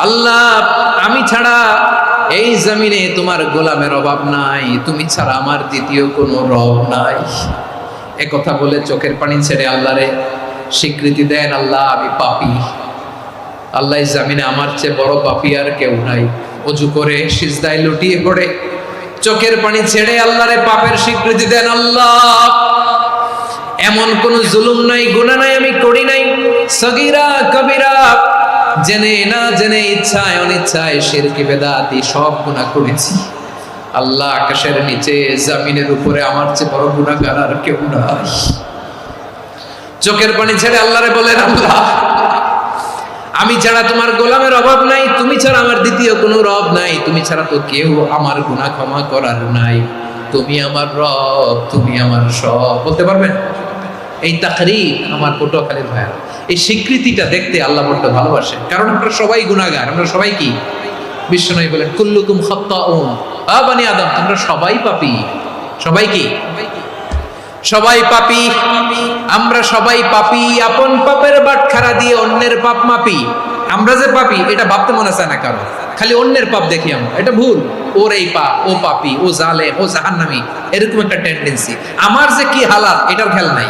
আল্লাহ আমি ছাড়া এই জমিনে তোমার গোলামের অভাব নাই, তুমি ছাড়া আমার দ্বিতীয় কোনো রব নাই। একথা বলে চোখের পানি ছেড়ে আল্লাহরে স্বীকৃতি দেন, আল্লাহ আমি পাপী, আল্লাহ এই জমিনে আমার চেয়ে বড় পাপী আর কেউ নাই। অজু করে সিজদায় লুটিয়ে পড়ে চোখের পানি ছেড়ে আল্লাহরে পাপের স্বীকৃতি দেন, আল্লাহ এমন কোন জুলুম নাই, গুনাহ নাই আমি করি নাই, সগীরা কবিরা জেনে না জেনে, ইচ্ছায় অনিচ্ছায়, শিরকি বেদাতি সব গুনাহ করেছি। আল্লাহ আকাশের নিচে জমিনের উপরে আমার চেয়ে বড় গুনাহগার আর কেউ নাই। চোখের পানি ছেড়ে আল্লাহরে বলেন, আল্লাহ আমি ছাড়া তোমার গোলামের অভাব নাই, তুমি ছাড়া আমার দ্বিতীয় কোনো রব নাই, তুমি ছাড়া তো কেউ আমার গুনাহ ক্ষমা করার নাই, তুমি আমার রব, তুমি আমার সব। বলতে পারবেন? এই তাকরীর আমার পটুয়াখালীর ভাইয়া, এই স্বীকৃতিটা দেখতে আল্লাহ বড্ড ভালোবাসে, কারণ আমরা সবাই গুনাহগার, আমরা সবাই কি? বিশ্বনবী বলেন কুল্লুকুম খাত্তাউন, বানি আদম তোমরা সবাই পাপী। সবাই কি? সবাই পাপী, আমরা সবাই পাপী। আপন পাপের বাটখারা দিয়ে অন্যের পাপ মাপি। আমরা যে পাপী এটা ভাবতে মনে চায় না কারো, খালি অন্যের পাপ দেখি আমরা, এটা ভুল। ওর এই পাপ, ও পাপী, ও জালেম, ও জাহান্নামী, এরকম একটা টেন্ডেন্সি। আমার যে কি হালাত এটার খেয়াল নাই।